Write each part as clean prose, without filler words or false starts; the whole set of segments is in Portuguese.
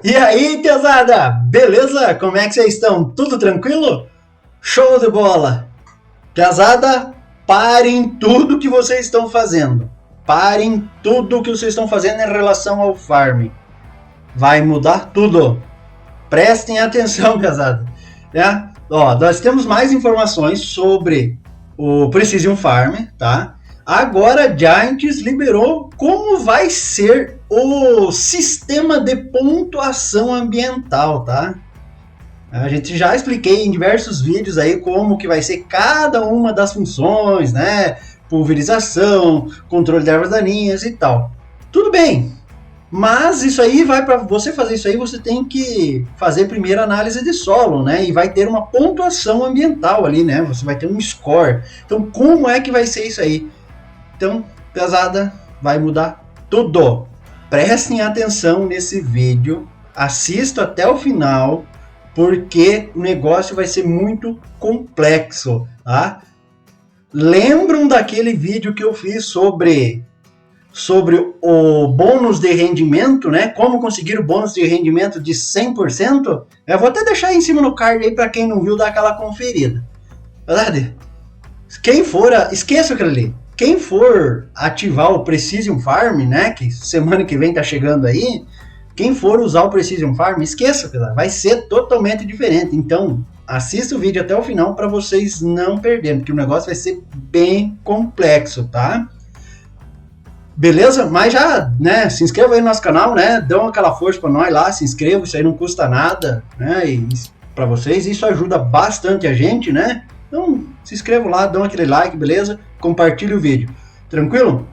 E aí, pesada? Beleza? Como é que vocês estão? Tudo tranquilo? Show de bola! Pesada, parem tudo que vocês estão fazendo. Parem tudo que vocês estão fazendo em relação ao farm. Vai mudar tudo. Prestem atenção, pesada. Né? Ó, nós temos mais informações sobre o Precision Farm, tá? Agora a Giants liberou como vai ser o sistema de pontuação ambiental, tá? A gente já expliquei em diversos vídeos aí como que vai ser cada uma das funções, né? Pulverização, controle de ervas daninhas e tal. Tudo bem, mas isso aí vai para você fazer isso aí, você tem que fazer primeiro análise de solo, né? E vai ter uma pontuação ambiental ali, né? Você vai ter um score. Então, como é que vai ser isso aí? Então, pesada, vai mudar tudo. Prestem atenção nesse vídeo, assista até o final, porque o negócio vai ser muito complexo, tá? Lembram daquele vídeo que eu fiz sobre o bônus de rendimento, né? Como conseguir o bônus de rendimento de 100%? Eu vou até deixar aí em cima no card aí para quem não viu dar aquela conferida. Verdade? Quem for, esqueça aquilo ali. Quem for ativar o Precision Farm, né, que semana que vem tá chegando aí, quem for usar o Precision Farm, esqueça, vai ser totalmente diferente. Então, assista o vídeo até o final para vocês não perderem, porque o negócio vai ser bem complexo, tá? Beleza? Mas já, né, se inscreva aí no nosso canal, né, dão aquela força para nós lá, se inscreva, isso aí não custa nada, né, e para vocês isso ajuda bastante a gente, né? Então, se inscrevam lá, dão aquele like, beleza? Compartilhe o vídeo. Tranquilo?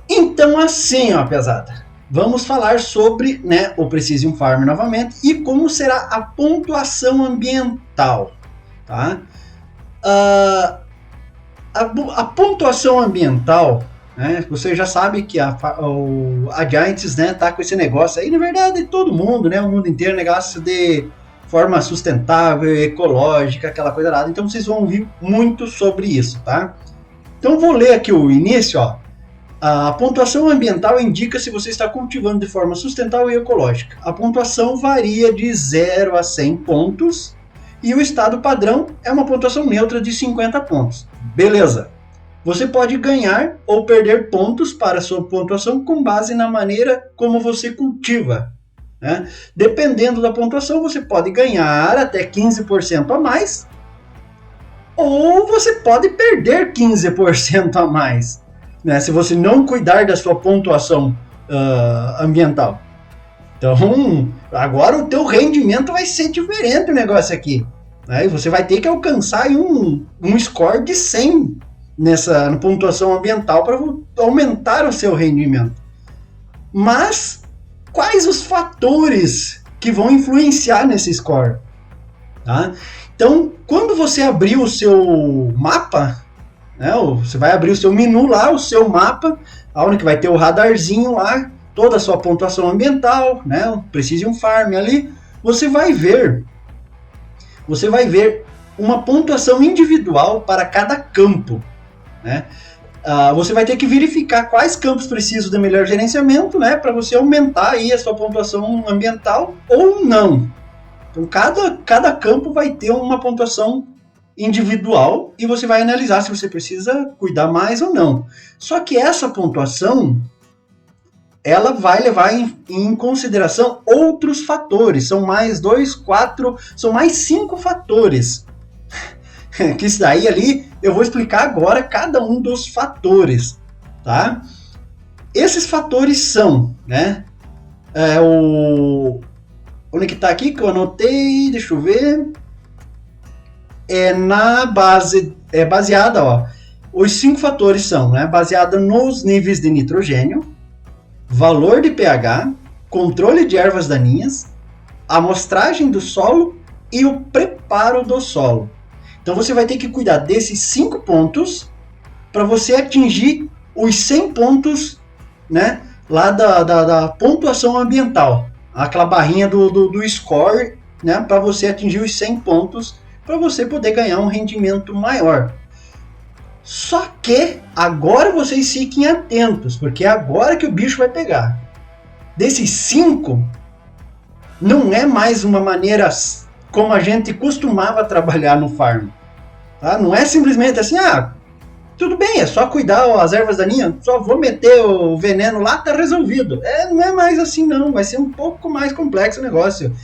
Então, assim, ó, pesada. Vamos falar sobre, né, o Precision Farm novamente e como será a pontuação ambiental, tá? A pontuação ambiental, né, você já sabe que a Giants, né, tá com esse negócio aí, na verdade, todo mundo, né, o mundo inteiro, negócio de forma sustentável, ecológica, aquela coisa lá. Então vocês vão ouvir muito sobre isso, tá? Então vou ler aqui o início, ó. A pontuação ambiental indica se você está cultivando de forma sustentável e ecológica. A pontuação varia de 0 a 100 pontos e o estado padrão é uma pontuação neutra de 50 pontos. Beleza. Você pode ganhar ou perder pontos para a sua pontuação com base na maneira como você cultiva. Né? Dependendo da pontuação, você pode ganhar até 15% a mais ou você pode perder 15% a mais, né? Se você não cuidar da sua pontuação ambiental. Então, agora o teu rendimento vai ser diferente o negócio aqui, né? E você vai ter que alcançar um score de 100 na pontuação ambiental para aumentar o seu rendimento. Mas quais os fatores que vão influenciar nesse score? Tá? Então, quando você abrir o seu mapa, né, você vai abrir o seu menu lá, o seu mapa, onde que vai ter o radarzinho lá, toda a sua pontuação ambiental, né, o Precision Farm ali, você vai ver uma pontuação individual para cada campo, né? Você vai ter que verificar quais campos precisam de melhor gerenciamento, né, para você aumentar aí a sua pontuação ambiental ou não. Então, cada campo vai ter uma pontuação individual e você vai analisar se você precisa cuidar mais ou não. Só que essa pontuação, ela vai levar em consideração outros fatores. São mais 5 fatores. Que isso daí ali, eu vou explicar agora cada um dos fatores, tá? Esses fatores são, né, onde que tá aqui que eu anotei, deixa eu ver, baseada, ó, os 5 fatores são, né, baseada nos níveis de nitrogênio, valor de pH, controle de ervas daninhas, amostragem do solo e o preparo do solo. Então você vai ter que cuidar desses 5 pontos para você atingir os 100 pontos, né, lá da pontuação ambiental. Aquela barrinha do score, né, para você atingir os 100 pontos, para você poder ganhar um rendimento maior. Só que agora vocês fiquem atentos, porque é agora que o bicho vai pegar. Desses 5, não é mais uma maneira como a gente costumava trabalhar no farm. Tá? Não é simplesmente assim, tudo bem, é só cuidar as ervas daninhas, só vou meter o veneno lá, tá resolvido. Não é mais assim não, vai ser um pouco mais complexo o negócio.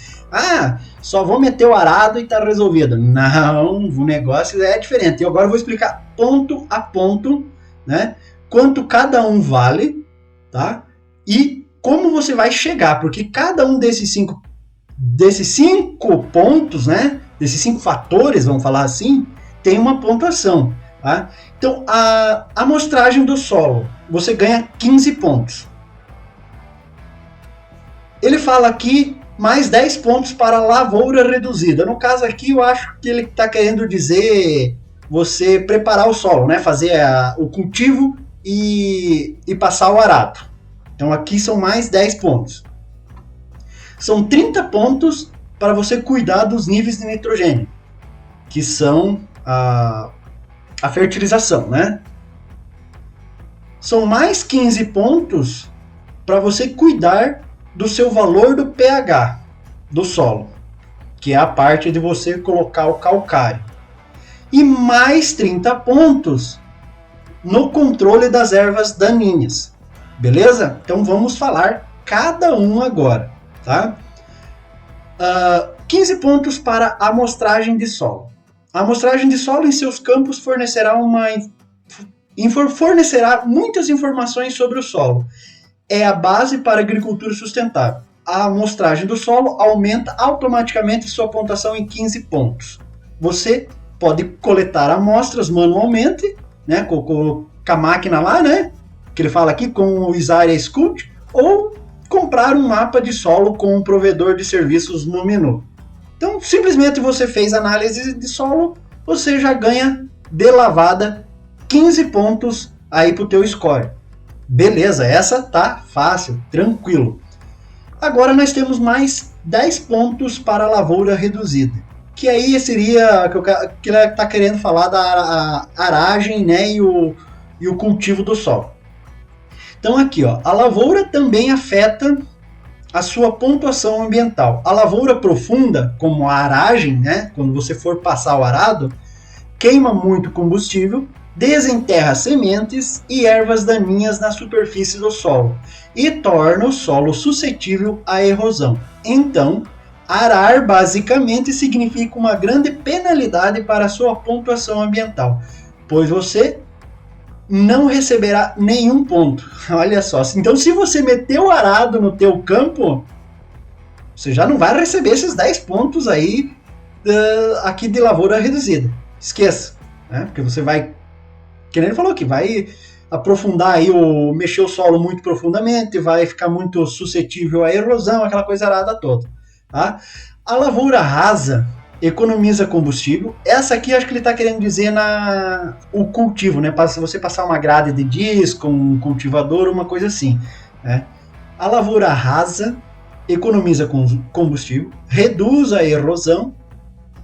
Só vou meter o arado e tá resolvido. Não, o negócio é diferente. E agora eu vou explicar ponto a ponto, né, quanto cada um vale, tá? E como você vai chegar, porque cada um desses cinco pontos, né, desses 5 fatores, vamos falar assim, tem uma pontuação. Tá? Então, a amostragem do solo, você ganha 15 pontos. Ele fala aqui mais 10 pontos para lavoura reduzida. No caso aqui, eu acho que ele está querendo dizer você preparar o solo, né? Fazer o cultivo e passar o arado. Então, aqui são mais 10 pontos. São 30 pontos para você cuidar dos níveis de nitrogênio, que são a fertilização, né? São mais 15 pontos para você cuidar do seu valor do pH do solo, que é a parte de você colocar o calcário. E mais 30 pontos no controle das ervas daninhas. Beleza? Então vamos falar cada um agora, tá? 15 pontos para a amostragem de solo. A amostragem de solo em seus campos fornecerá muitas informações sobre o solo. É a base para a agricultura sustentável. A amostragem do solo aumenta automaticamente sua pontuação em 15 pontos. Você pode coletar amostras manualmente, né, com a máquina lá, né, que ele fala aqui, com o Isaria Scout, ou comprar um mapa de solo com um provedor de serviços no menu. Então, simplesmente você fez análise de solo, você já ganha de lavada 15 pontos aí pro teu score. Beleza, essa tá fácil, tranquilo. Agora nós temos mais 10 pontos para a lavoura reduzida, que aí seria que ele está querendo falar da aragem, né, e o cultivo do solo. Então aqui, ó, a lavoura também afeta a sua pontuação ambiental. A lavoura profunda, como a aragem, né, quando você for passar o arado, queima muito combustível, desenterra sementes e ervas daninhas na superfície do solo e torna o solo suscetível à erosão. Então, arar basicamente significa uma grande penalidade para a sua pontuação ambiental, pois você não receberá nenhum ponto. Olha só, então se você meter o arado no teu campo, você já não vai receber esses 10 pontos aí aqui de lavoura reduzida. Esqueça, né? Porque você vai, que nem ele falou, que vai aprofundar aí, mexer o solo muito profundamente, vai ficar muito suscetível à erosão, aquela coisa arada toda. Tá? A lavoura rasa economiza combustível. Essa aqui acho que ele está querendo dizer o cultivo, né? Se você passar uma grade de disco, um cultivador, uma coisa assim, né? A lavoura rasa economiza combustível, reduz a erosão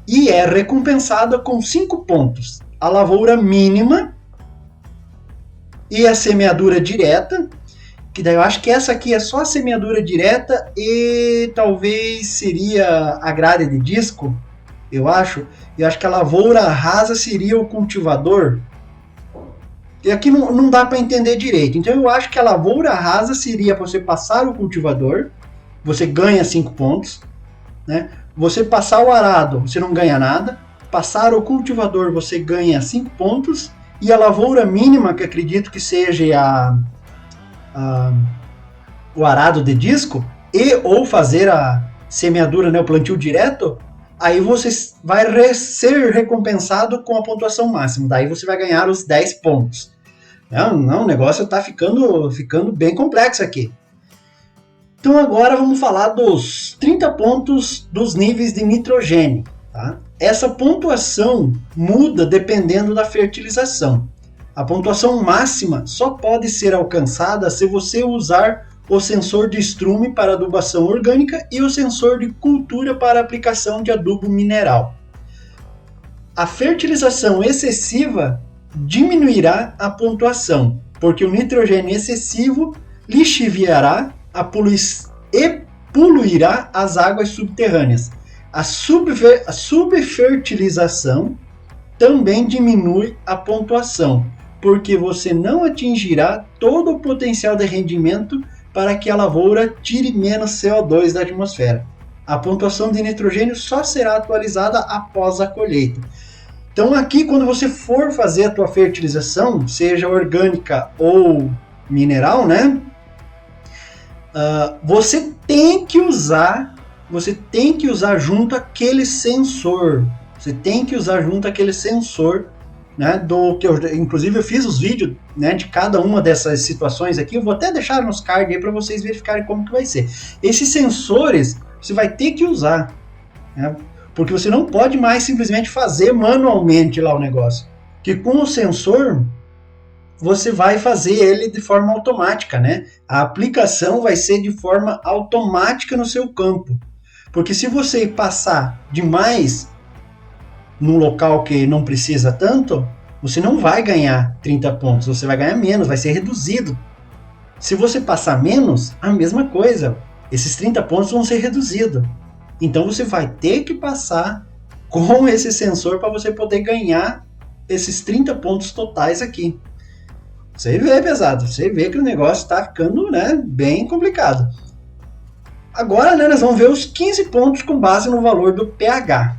e é recompensada com 5 pontos. A lavoura mínima e a semeadura direta, que daí eu acho que essa aqui é só a semeadura direta e talvez seria a grade de disco, eu acho que a lavoura rasa seria o cultivador. E aqui não dá para entender direito. Então eu acho que a lavoura rasa seria para você passar o cultivador, você ganha 5 pontos, né? Você passar o arado, você não ganha nada. Passar o cultivador, você ganha 5 pontos. E a lavoura mínima, que acredito que seja o arado de disco, ou fazer a semeadura, né, o plantio direto, aí você vai ser recompensado com a pontuação máxima. Daí você vai ganhar os 10 pontos. Não, o negócio está ficando bem complexo aqui. Então agora vamos falar dos 30 pontos dos níveis de nitrogênio. Tá? Essa pontuação muda dependendo da fertilização. A pontuação máxima só pode ser alcançada se você usar o sensor de estrume para adubação orgânica e o sensor de cultura para aplicação de adubo mineral. A fertilização excessiva diminuirá a pontuação, porque o nitrogênio excessivo lixiviará e poluirá as águas subterrâneas. A subfertilização também diminui a pontuação, porque você não atingirá todo o potencial de rendimento para que a lavoura tire menos CO2 da atmosfera. A pontuação de nitrogênio só será atualizada após a colheita. Então aqui, quando você for fazer a tua fertilização, seja orgânica ou mineral, né? Você tem que usar junto aquele sensor. Você tem que usar junto aquele sensor, né? Inclusive eu fiz os vídeos, né, de cada uma dessas situações aqui. Eu vou até deixar nos cards aí para vocês verificarem como que vai ser. Esses sensores você vai ter que usar, né? Porque você não pode mais simplesmente fazer manualmente lá o negócio. Que com o sensor você vai fazer ele de forma automática, né? A aplicação vai ser de forma automática no seu campo. Porque se você passar demais num local que não precisa tanto, você não vai ganhar 30 pontos, você vai ganhar menos, vai ser reduzido. Se você passar menos, a mesma coisa. Esses 30 pontos vão ser reduzidos. Então você vai ter que passar com esse sensor para você poder ganhar esses 30 pontos totais aqui. Você vê, pesado, você vê que o negócio está ficando, né, bem complicado. Agora, né, nós vamos ver os 15 pontos com base no valor do pH.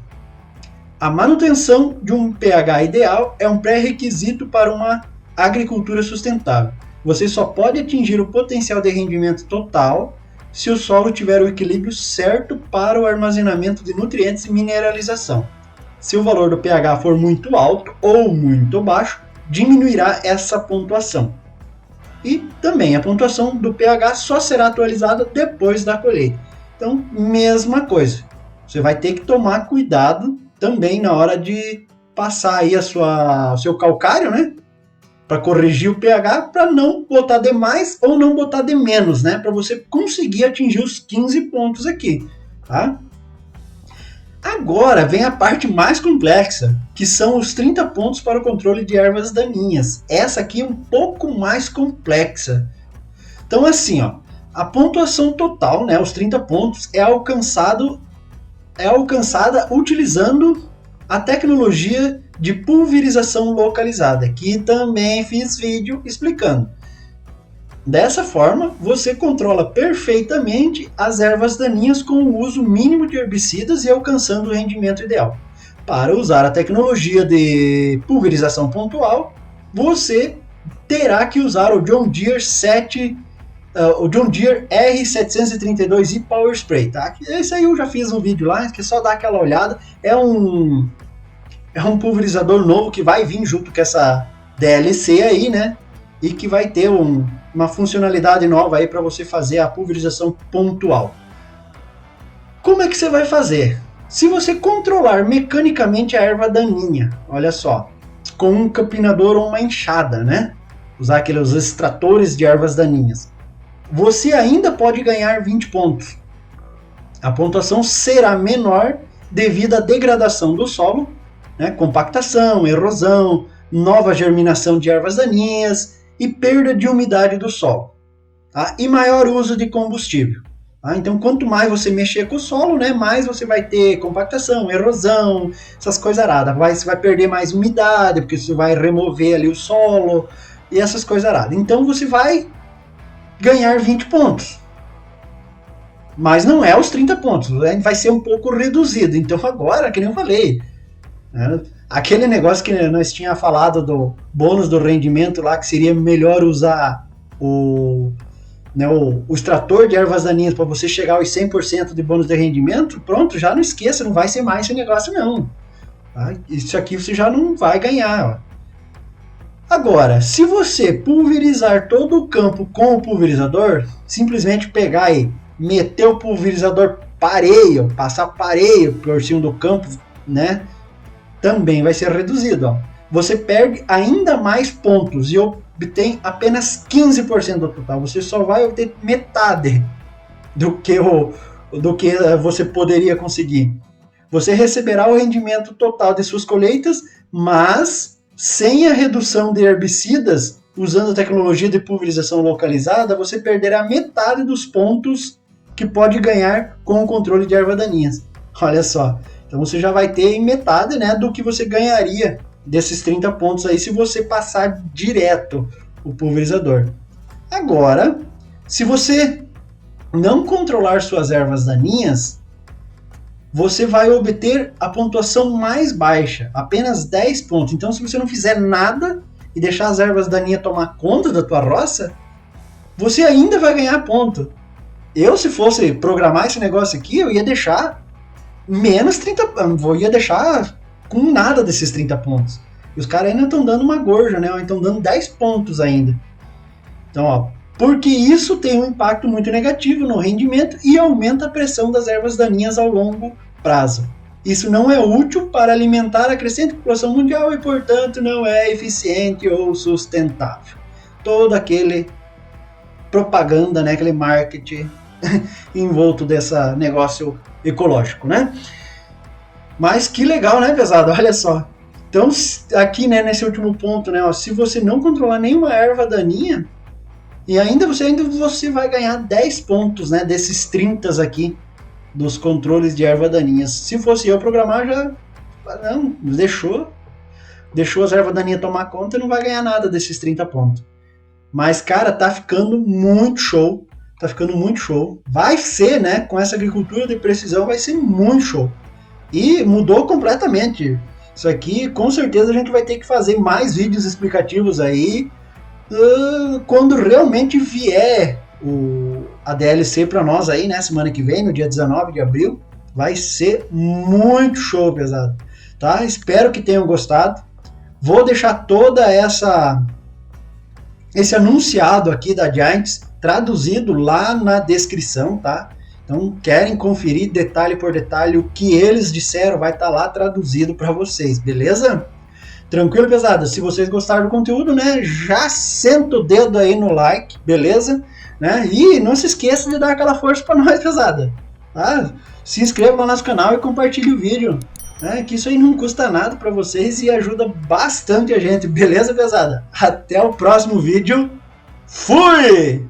A manutenção de um pH ideal é um pré-requisito para uma agricultura sustentável. Você só pode atingir o potencial de rendimento total se o solo tiver o equilíbrio certo para o armazenamento de nutrientes e mineralização. Se o valor do pH for muito alto ou muito baixo, diminuirá essa pontuação. E também a pontuação do pH só será atualizada depois da colheita. Então, mesma coisa. Você vai ter que tomar cuidado também na hora de passar aí o seu calcário, né? Para corrigir o pH, para não botar de mais ou não botar de menos, né? Para você conseguir atingir os 15 pontos aqui, tá? Agora vem a parte mais complexa, que são os 30 pontos para o controle de ervas daninhas. Essa aqui é um pouco mais complexa. Então assim, ó, a pontuação total, né, os 30 pontos, é alcançada utilizando a tecnologia de pulverização localizada, que também fiz vídeo explicando. Dessa forma, você controla perfeitamente as ervas daninhas com o uso mínimo de herbicidas e alcançando o rendimento ideal. Para usar a tecnologia de pulverização pontual, você terá que usar o John Deere R732i Power Spray, tá? Esse aí eu já fiz um vídeo lá, que é só dar aquela olhada. É um pulverizador novo que vai vir junto com essa DLC aí, né? E que vai ter uma funcionalidade nova aí para você fazer a pulverização pontual. Como é que você vai fazer? Se você controlar mecanicamente a erva daninha, olha só, com um capinador ou uma enxada, né? Usar aqueles extratores de ervas daninhas, você ainda pode ganhar 20 pontos. A pontuação será menor devido à degradação do solo, né? Compactação, erosão, nova germinação de ervas daninhas e perda de umidade do solo, tá? E maior uso de combustível. Tá? Então, quanto mais você mexer com o solo, né, mais você vai ter compactação, erosão, essas coisas aradas. Você vai perder mais umidade, porque você vai remover ali o solo e essas coisas aradas. Então, você vai ganhar 20 pontos. Mas não é os 30 pontos, vai ser um pouco reduzido. Então, agora, que nem eu falei, né, aquele negócio que nós tínhamos falado do bônus do rendimento lá, que seria melhor usar o extrator de ervas daninhas para você chegar aos 100% de bônus de rendimento, pronto, já não esqueça, não vai ser mais esse negócio não. Tá? Isso aqui você já não vai ganhar. Ó. Agora, se você pulverizar todo o campo com o pulverizador, simplesmente pegar e meter o pulverizador pareio, passar pareio por cima do campo, né? Também vai ser reduzido. Ó. Você perde ainda mais pontos e obtém apenas 15% do total. Você só vai obter metade do que você poderia conseguir. Você receberá o rendimento total de suas colheitas, mas sem a redução de herbicidas, usando a tecnologia de pulverização localizada, você perderá metade dos pontos que pode ganhar com o controle de ervas daninhas. Olha só, então você já vai ter metade, né, do que você ganharia desses 30 pontos aí se você passar direto o pulverizador. Agora, se você não controlar suas ervas daninhas, você vai obter a pontuação mais baixa, apenas 10 pontos. Então, se você não fizer nada e deixar as ervas daninhas tomar conta da tua roça, você ainda vai ganhar ponto. Eu, se fosse programar esse negócio aqui, eu ia deixar menos 30, eu ia deixar com nada desses 30 pontos. E os caras ainda estão dando uma gorja, né? Estão dando 10 pontos ainda. Então, ó, porque isso tem um impacto muito negativo no rendimento e aumenta a pressão das ervas daninhas ao longo prazo. Isso não é útil para alimentar a crescente população mundial e, portanto, não é eficiente ou sustentável. Todo aquele propaganda, né, aquele marketing envolto desse negócio ecológico, né? Mas que legal, né, pesado? Olha só. Então, aqui, né, nesse último ponto, né, ó, se você não controlar nenhuma erva daninha, e ainda você vai ganhar 10 pontos, né, desses 30 aqui, dos controles de erva daninhas. Se fosse eu programar, já não, deixou as ervas daninhas tomar conta e não vai ganhar nada desses 30 pontos. Mas, cara, tá ficando muito show. Tá ficando muito show. Vai ser, né, com essa agricultura de precisão, vai ser muito show. E mudou completamente. Isso aqui, com certeza, a gente vai ter que fazer mais vídeos explicativos aí quando realmente vier a DLC para nós aí, né, semana que vem, no dia 19 de abril. Vai ser muito show, pesado. Tá? Espero que tenham gostado. Vou deixar toda esse anunciado aqui da Giants traduzido lá na descrição, tá? Então, querem conferir detalhe por detalhe o que eles disseram, vai estar lá traduzido para vocês, beleza? Tranquilo, pesada? Se vocês gostaram do conteúdo, né, já senta o dedo aí no like, beleza? Né? E não se esqueça de dar aquela força para nós, pesada. Tá? Se inscreva no nosso canal e compartilhe o vídeo, né? Que isso aí não custa nada para vocês e ajuda bastante a gente, beleza, pesada? Até o próximo vídeo. Fui!